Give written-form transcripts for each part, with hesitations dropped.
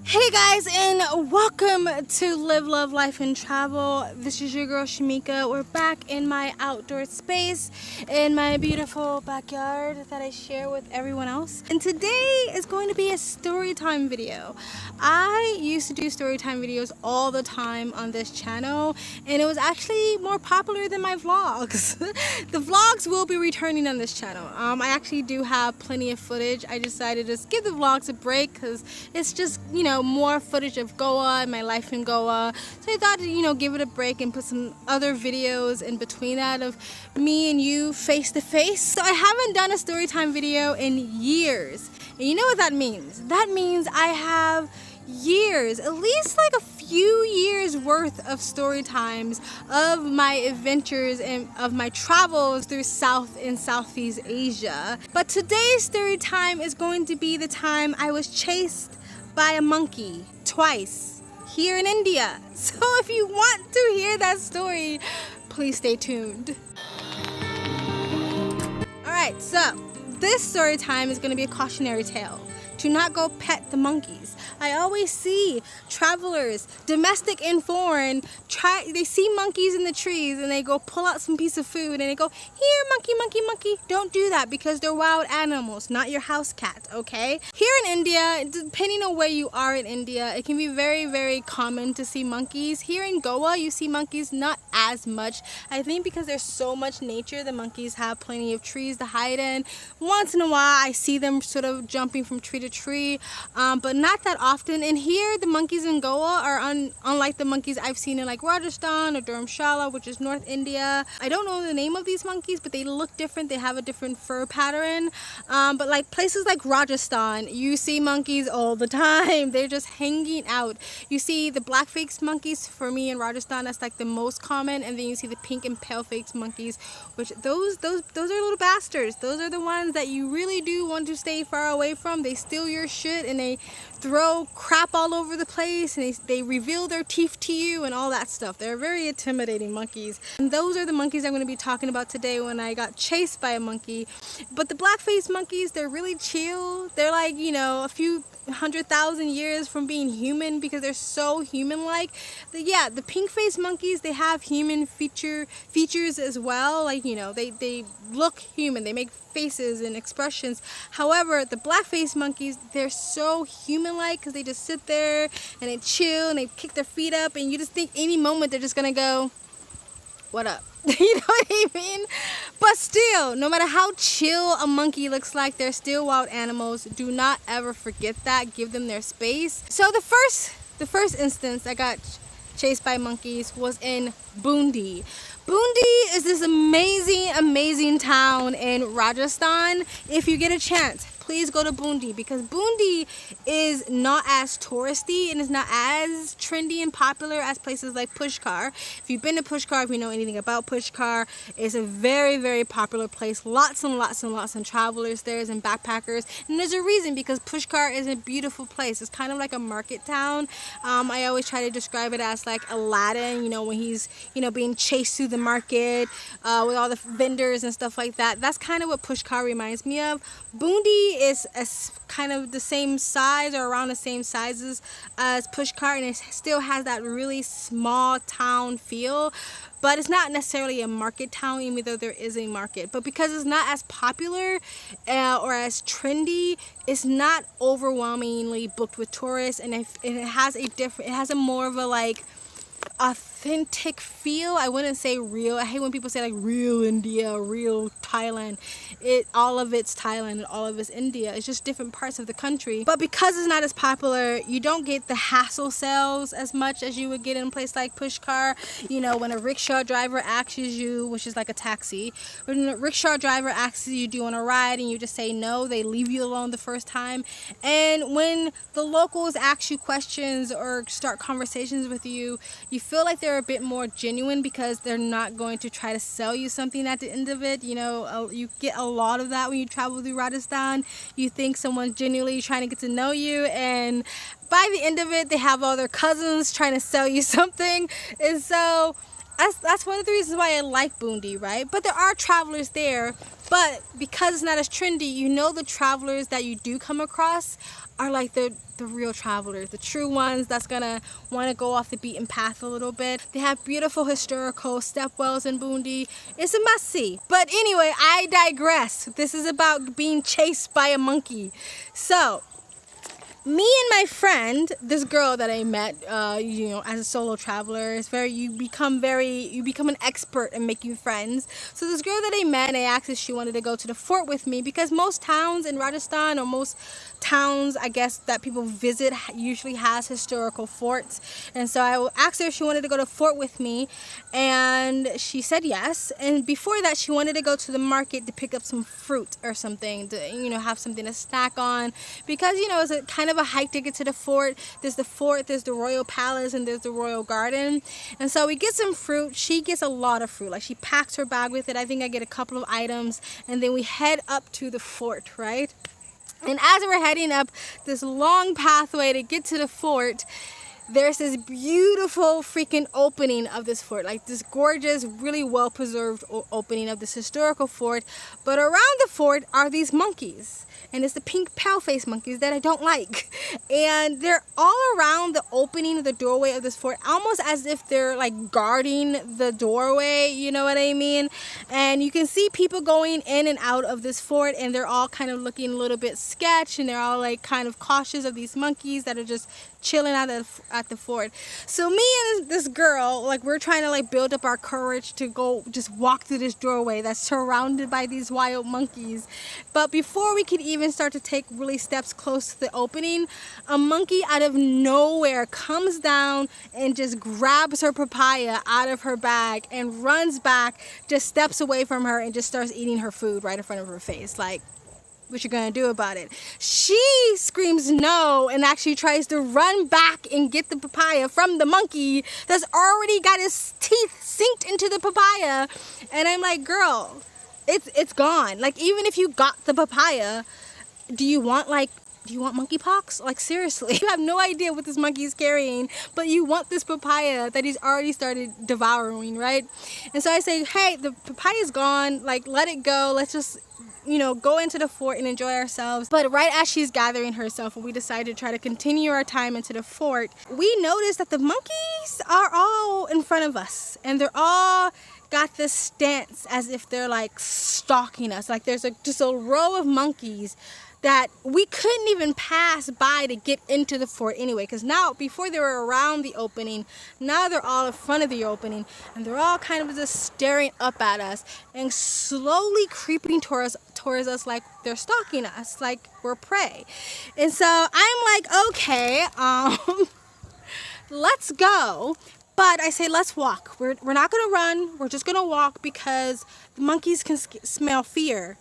Hey guys, and welcome to Live, Love, Life, and Travel. This is your girl Shamika. We're back in my outdoor space in my beautiful backyard that I share with everyone else. And today is going to be a story time video. I used to do story time videos all the time on this channel, and it was actually more popular than my vlogs. The vlogs will be returning on this channel. I actually do have plenty of footage. I decided to just give the vlogs a break because it's just, more footage of Goa and my life in Goa. So I thought to, give it a break and put some other videos in between that of me and you face to face. So I haven't done a story time video in years. And you know what that means? That means I have years, at least like a few years worth of story times of my adventures and of my travels through South and Southeast Asia. But today's story time is going to be the time I was chased by a monkey twice here in India. So if you want to hear that story, please stay tuned. Alright, so this story time is going to be a cautionary tale. Do not go pet the monkeys. I always see travelers, domestic and foreign, they see monkeys in the trees and they go pull out some piece of food and they go, "Here, monkey, monkey, monkey." Don't do that because they're wild animals, not your house cat, okay? Here in India, depending on where you are in India, it can be very, very common to see monkeys. Here in Goa, you see monkeys not as much. I think because there's so much nature, the monkeys have plenty of trees to hide in. Once in a while, I see them sort of jumping from tree to tree, but not that often. And here the monkeys in Goa are unlike the monkeys I've seen in like Rajasthan or Dharamshala, which is North India. I don't know the name of these monkeys, but they look different. They have a different fur pattern, but like places like Rajasthan, you see monkeys all the time. They're just hanging out. You see the black-faced monkeys. For me in Rajasthan, that's like the most common, and then you see the pink and pale-faced monkeys, which those are little bastards. Those are the ones that you really do want to stay far away from. They steal your shit and they throw crap all over the place, and they reveal their teeth to you and all that stuff. They're very intimidating monkeys. And those are the monkeys I'm going to be talking about today when I got chased by a monkey. But the black-faced monkeys, they're really chill. They're like, a few 100,000 years from being human because they're so human-like. Yeah, the pink-faced monkeys, they have human features as well. Like, they look human. They make faces and expressions. However, the black-faced monkeys, they're so human-like because they just sit there and they chill and they kick their feet up, and you just think any moment they're just gonna go, "What up?" You know what I mean? But still, no matter how chill a monkey looks like, they're still wild animals. Do not ever forget that. Give them their space. So the first instance I got chased by monkeys was in Boondi. Boondi is this amazing town in Rajasthan. If you get a chance, please go to Boondi, because Boondi is not as touristy and is not as trendy and popular as places like Pushkar. If you've been to Pushkar, if you know anything about Pushkar, it's a very, very popular place. Lots and lots and lots of travelers there and backpackers. And there's a reason, because Pushkar is a beautiful place. It's kind of like a market town. I always try to describe it as like Aladdin, when he's, being chased through the market with all the vendors and stuff like that. That's kind of what Pushkar reminds me of. Boondi is kind of the same size or around the same sizes as Pushkar, and it still has that really small town feel, but it's not necessarily a market town, even though there is a market. But because it's not as popular or as trendy, it's not overwhelmingly booked with tourists, and it has a more of a like authentic feel. I wouldn't say real. I hate when people say like real India, real Thailand. All of it's Thailand and all of it's India. It's just different parts of the country. But because it's not as popular, you don't get the hassle sales as much as you would get in a place like Pushkar. When a rickshaw driver asks you, which is like a taxi, when a rickshaw driver asks you, "Do you want a ride?" and you just say no, they leave you alone the first time. And when the locals ask you questions or start conversations with you, you feel like they're a bit more genuine because they're not going to try to sell you something at the end of it. You get a lot of that when you travel through Rajasthan. You think someone's genuinely trying to get to know you, and by the end of it, they have all their cousins trying to sell you something. And so that's one of the reasons why I like Boondi, right? But there are travelers there But because it's not as trendy, you know, the travelers that you do come across are like the real travelers, the true ones that's gonna want to go off the beaten path a little bit. They have beautiful historical stepwells in Boondi. It's a must see. But anyway, I digress. This is about being chased by a monkey. So me and my friend, this girl that I met, you know, as a solo traveler, you become an expert in making friends. So this girl that I met, and I asked if she wanted to go to the fort with me, because most towns in Rajasthan, or most towns, I guess, that people visit usually has historical forts. And so I asked her if she wanted to go to the fort with me, and she said yes. And before that, she wanted to go to the market to pick up some fruit or something, to, you know, have something to snack on, because, you know, it's a kind of a hike to get to the fort. There's the royal palace, and there's the royal garden. And so we get some fruit. She gets a lot of fruit. Like, she packs her bag with it. I think I get a couple of items, and then we head up to the fort, right? And as we're heading up this long pathway to get to the fort, there's this beautiful freaking opening of this fort, like this gorgeous, really well preserved opening of this historical fort. But around the fort are these monkeys, and it's the pink pale-faced monkeys that I don't like. And they're all around the opening of the doorway of this fort, almost as if they're like guarding the doorway, you know what I mean? And you can see people going in and out of this fort, and they're all kind of looking a little bit sketch, and they're all like kind of cautious of these monkeys that are just chilling at the fort. So me and this girl, like, we're trying to like build up our courage to go just walk through this doorway that's surrounded by these wild monkeys. But before we could even start to take really steps close to the opening, a monkey out of nowhere comes down and just grabs her papaya out of her bag and runs back, just steps away from her, and just starts eating her food right in front of her face. Like, what you gonna do about it? She screams no and actually tries to run back and get the papaya from the monkey that's already got his teeth sinked into the papaya. And I'm like, girl, it's gone. Like, even if you got the papaya, do you want monkeypox? Like, seriously, you have no idea what this monkey is carrying, but you want this papaya that he's already started devouring, right? And so I say, hey, the papaya's gone, like, let it go. Let's just, you know, go into the fort and enjoy ourselves. But right as she's gathering herself, and we decide to try to continue our time into the fort, we notice that the monkeys are all in front of us, and they're all got this stance as if they're like stalking us. Like, there's just a row of monkeys that we couldn't even pass by to get into the fort anyway, because now, before they were around the opening, now they're all in front of the opening, and they're all kind of just staring up at us and slowly creeping towards us like they're stalking us, like we're prey. And so I'm like, okay, let's go. But I say, let's walk. We're not gonna run. We're just gonna walk, because the monkeys can smell fear.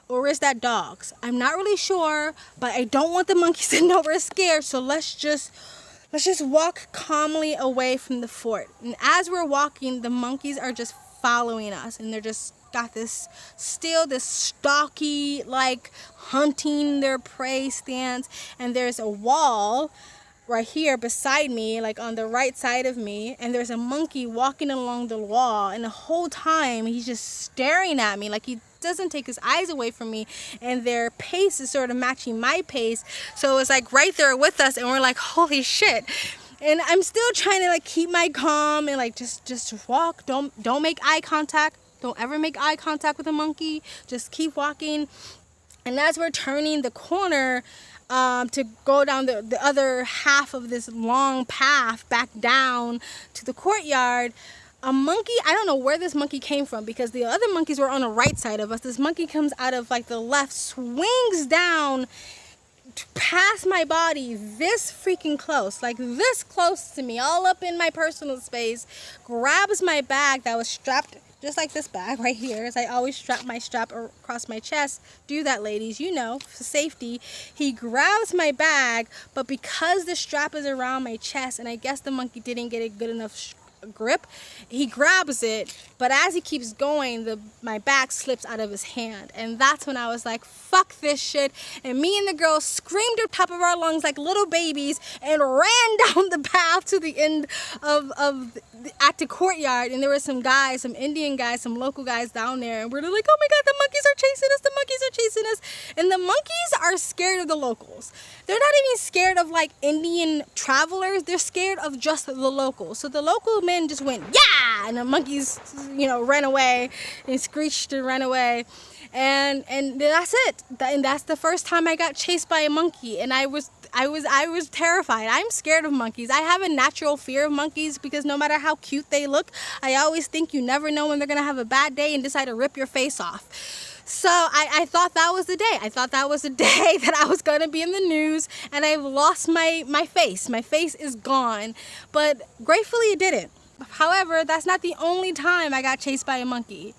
Or is that dogs? I'm not really sure, but I don't want the monkeys to know we're scared. So let's just walk calmly away from the fort. And as we're walking, the monkeys are just following us, and they're just got this stalky, like, hunting their prey stance. And there's a wall right here beside me, like on the right side of me, and there's a monkey walking along the wall, and the whole time he's just staring at me, like he doesn't take his eyes away from me, and their pace is sort of matching my pace. So it's like right there with us, and we're like, holy shit. And I'm still trying to like keep my calm and like just walk. Don't make eye contact. Don't ever make eye contact with a monkey. Just keep walking. And as we're turning the corner to go down the other half of this long path back down to the courtyard, a monkey, I don't know where this monkey came from, because the other monkeys were on the right side of us. This monkey comes out of like the left, swings down past my body this freaking close, like this close to me, all up in my personal space, grabs my bag that was strapped just like this bag right here, as I always strap my strap across my chest. Do that, ladies, you know, for safety. He grabs my bag, but because the strap is around my chest, and I guess the monkey didn't get a good enough grip. He grabs it, but as he keeps going, my bag slips out of his hand. And that's when I was like, fuck this shit. And me and the girl screamed at the top of our lungs like little babies and ran down the path to the end at the courtyard. And there were some guys, some Indian guys, some local guys down there, and we're like, oh my god, the monkeys are chasing us, the monkeys are chasing us. And the monkeys are scared of the locals. They're not even scared of like Indian travelers, they're scared of just the locals. So the local men just went, yeah, and the monkeys, ran away and screeched and ran away. And that's it. And that's the first time I got chased by a monkey, and I was terrified. I'm scared of monkeys. I have a natural fear of monkeys because no matter how cute they look, I always think you never know when they're gonna have a bad day and decide to rip your face off. So I thought that was the day. I thought that was the day that I was gonna be in the news, and I've lost my face. My face is gone, but gratefully it didn't. However, that's not the only time I got chased by a monkey.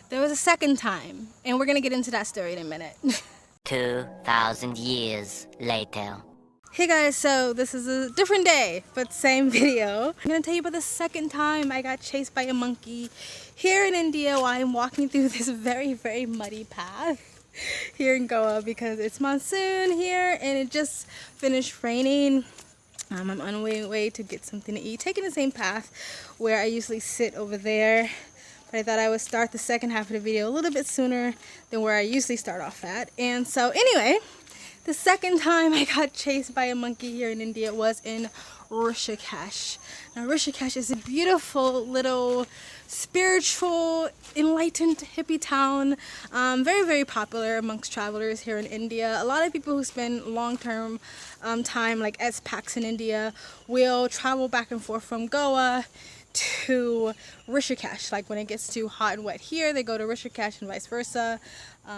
There was a second time, and we're gonna get into that story in a minute. 2,000 years later. Hey guys, so this is a different day, but same video. I'm gonna tell you about the second time I got chased by a monkey here in India while I'm walking through this very, very muddy path here in Goa because it's monsoon here and it just finished raining. I'm on my way to get something to eat, taking the same path where I usually sit over there. But I thought I would start the second half of the video a little bit sooner than where I usually start off at. And so anyway, the second time I got chased by a monkey here in India was in Rishikesh. Now Rishikesh is a beautiful little spiritual, enlightened hippie town. Very, very popular amongst travelers here in India. A lot of people who spend long-term time, like expats in India, will travel back and forth from Goa to Rishikesh. Like when it gets too hot and wet here, they go to Rishikesh and vice versa.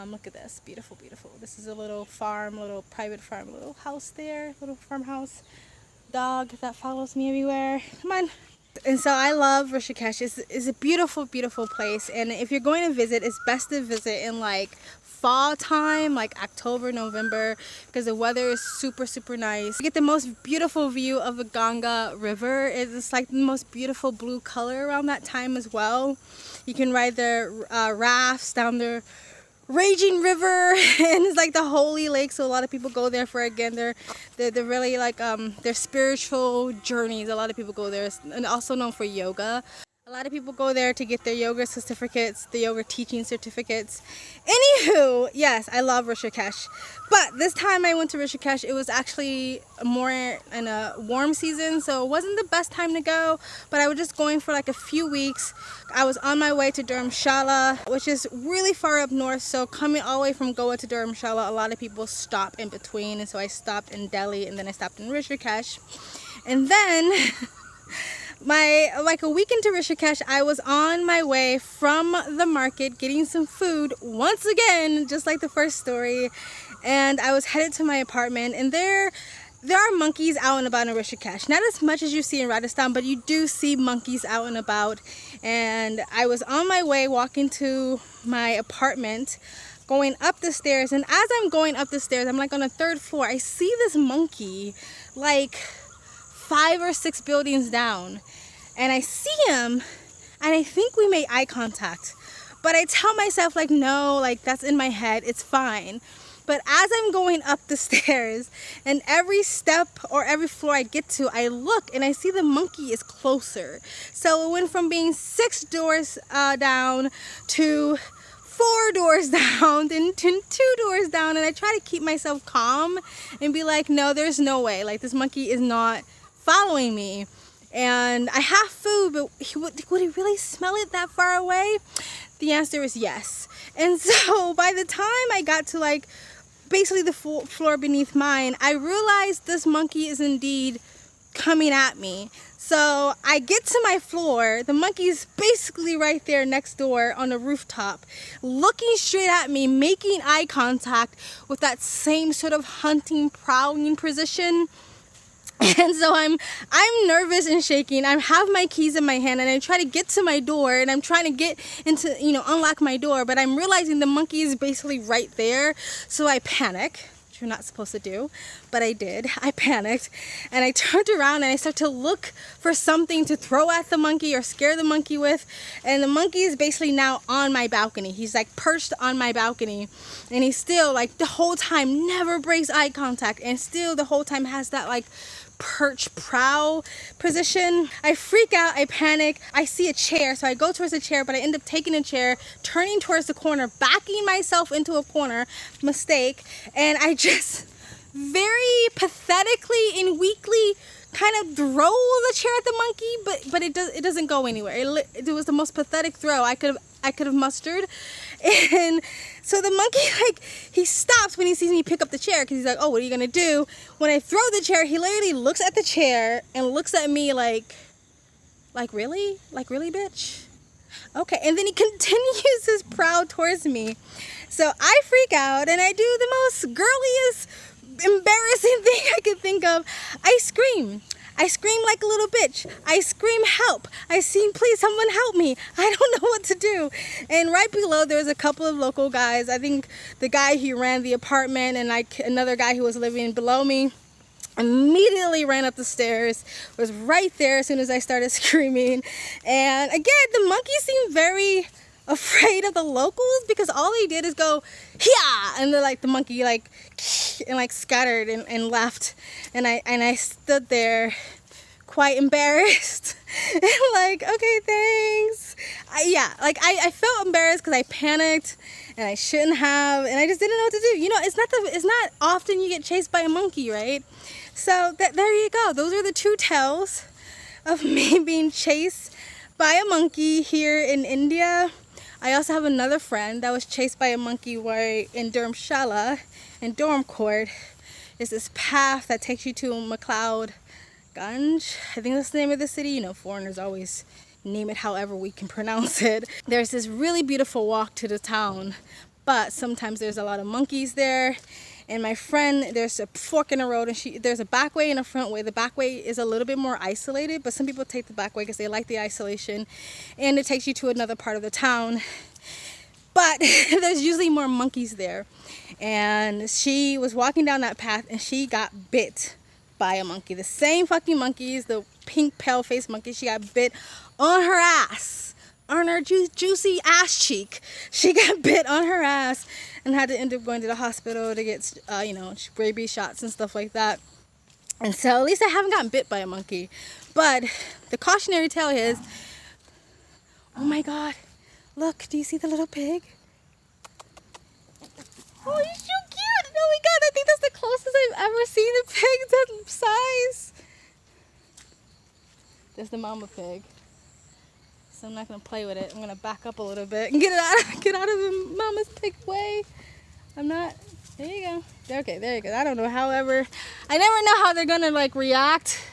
Look at this, beautiful, beautiful. This is a little farm, little private farm, little house there, little farmhouse. Dog that follows me everywhere. Come on. And so I love Rishikesh. It's a beautiful, beautiful place. And if you're going to visit, it's best to visit in like fall time, like October, November, because the weather is super, super nice. You get the most beautiful view of the Ganga River. It's like the most beautiful blue color around that time as well. You can ride the rafts down the raging river, and it's like the holy lake, so a lot of people go there for, again, they're really like their spiritual journeys. A lot of people go there, and also known for yoga. A lot of people go there to get their yoga certificates, the yoga teaching certificates. Anywho, yes, I love Rishikesh. But this time I went to Rishikesh, it was actually more in a warm season, so it wasn't the best time to go, but I was just going for like a few weeks. I was on my way to Dharamshala, which is really far up north, so coming all the way from Goa to Dharamshala, a lot of people stop in between, and so I stopped in Delhi, and then I stopped in Rishikesh. And then like a week into Rishikesh, I was on my way from the market getting some food once again, just like the first story, and I was headed to my apartment. And there are monkeys out and about in Rishikesh, not as much as you see in Rajasthan, but you do see monkeys out and about. And I was on my way walking to my apartment, going up the stairs, and as I'm going up the stairs, I'm like on the third floor, I see this monkey like 5 or 6 buildings down, and I see him, and I think we made eye contact, but I tell myself like, no, like that's in my head, it's fine. But as I'm going up the stairs, and every step or every floor I get to, I look and I see the monkey is closer. So it went from being 6 doors down to 4 doors down, then 2 doors down, and I try to keep myself calm and be like, no, there's no way, like this monkey is not following me. And I have food, but would he really smell it that far away? The answer is yes. And so by the time I got to like basically the floor beneath mine, I realized this monkey is indeed coming at me. So I get to my floor, the monkey's basically right there next door on the rooftop, looking straight at me, making eye contact with that same sort of hunting, prowling position. And so I'm nervous and shaking. I have my keys in my hand, and I try to get to my door, and I'm trying to get into, unlock my door, but I'm realizing the monkey is basically right there. So I panic. which you're not supposed to do, but I did. I panicked and I turned around and I started to look for something to throw at the monkey or scare the monkey with, and the monkey is basically now on my balcony. He's like perched on my balcony, and he's still like the whole time never breaks eye contact, and still the whole time has that like perch prow position. I freak out, I panic, I see a chair, so I go towards the chair, but I end up taking a chair, turning towards the corner, backing myself into a corner, mistake, and I just very pathetically and weakly kind of throw the chair at the monkey, but it doesn't go anywhere. It was the most pathetic throw I could have mustered. And so the monkey, like, he stops when he sees me pick up the chair, because he's like, oh, what are you gonna do? When I throw the chair, he literally looks at the chair and looks at me like really, bitch? Okay, and then he continues his prowl towards me. So I freak out and I do the most girliest, embarrassing thing I could think of. I scream like a little bitch. I scream help. I scream, please someone help me. I don't know what to do. And right below there's a couple of local guys. I think the guy who ran the apartment and like another guy who was living below me immediately ran up the stairs, was right there as soon as I started screaming. And again, the monkeys seemed very afraid of the locals, because all they did is go yeah, and the monkey like and like scattered and left, and I stood there quite embarrassed and like, okay, thanks. I felt embarrassed because I panicked and I shouldn't have, and I just didn't know what to do. You know, it's not often you get chased by a monkey, right? So there you go. Those are the two tales of me being chased by a monkey here in India. I also have another friend that was chased by a monkey where in Dharamshala, in Dormcourt, is this path that takes you to McLeod Ganj. I think that's the name of the city. You know, foreigners always name it however we can pronounce it. There's this really beautiful walk to the town, but sometimes there's a lot of monkeys there. And my friend, there's a fork in the road, and there's a back way and a front way. The back way is a little bit more isolated, but some people take the back way because they like the isolation, and it takes you to another part of the town. But there's usually more monkeys there. And she was walking down that path, and she got bit by a monkey. The same fucking monkeys, the pink pale-faced monkey. She got bit on her ass, on her juicy ass cheek. She got bit on her ass and had to end up going to the hospital to get, rabies shots and stuff like that. And so at least I haven't gotten bit by a monkey. But the cautionary tale is, oh my God, look, do you see the little pig? Oh, he's so cute. Oh my God, I think that's the closest I've ever seen a pig that size. There's the mama pig. So I'm not gonna play with it. I'm gonna back up a little bit and get out of the mama's pig way. I'm not. There you go. Okay, there you go. I don't know. However, I never know how they're gonna like react.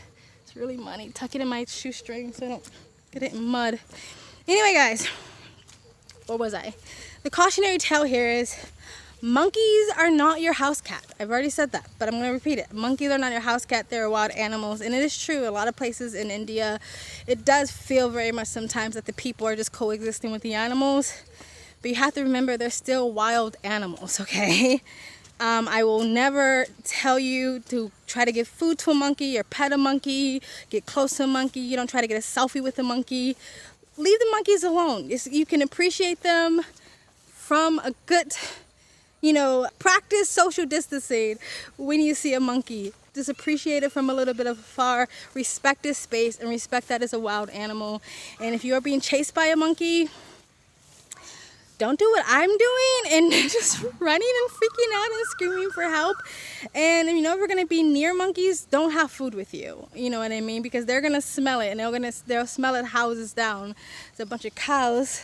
It's really muddy. Tuck it in my shoestring so I don't get it in mud. Anyway, guys, where was I? The cautionary tale here is, monkeys are not your house cat. I've already said that, but I'm going to repeat it. Monkeys are not your house cat. They're wild animals. And it is true. A lot of places in India, it does feel very much sometimes that the people are just coexisting with the animals. But you have to remember, they're still wild animals, okay? I will never tell you to try to give food to a monkey or pet a monkey, get close to a monkey. You don't try to get a selfie with a monkey. Leave the monkeys alone. You can appreciate them from a good, practice social distancing when you see a monkey. Just appreciate it from a little bit of afar. Respect its space and respect that it's a wild animal. And if you're being chased by a monkey, don't do what I'm doing and just running and freaking out and screaming for help. And if we're gonna be near monkeys, don't have food with you. You know what I mean? Because they're gonna smell it, and they'll smell it houses down. There's a bunch of cows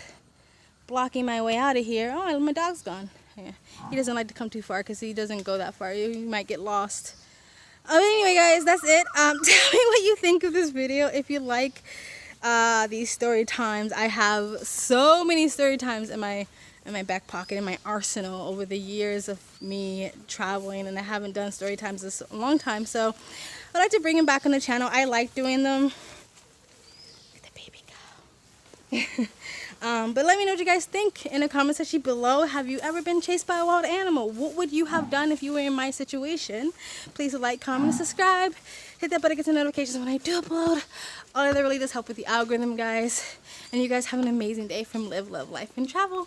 blocking my way out of here. Oh, my dog's gone. Yeah. He doesn't like to come too far because he doesn't go that far. You might get lost. Anyway, guys, that's it. Tell me what you think of this video. If you like these story times, I have so many story times in my back pocket, in my arsenal over the years of me traveling, and I haven't done story times this a long time, so I'd like to bring them back on the channel. I like doing them. Look at the baby go. But let me know what you guys think in the comment section below. Have you ever been chased by a wild animal? What would you have done if you were in my situation? Please like, comment, and subscribe. Hit that button to get the notifications when I do upload. All of that really does help with the algorithm, guys. And you guys have an amazing day from Live, Love, Life, and Travel.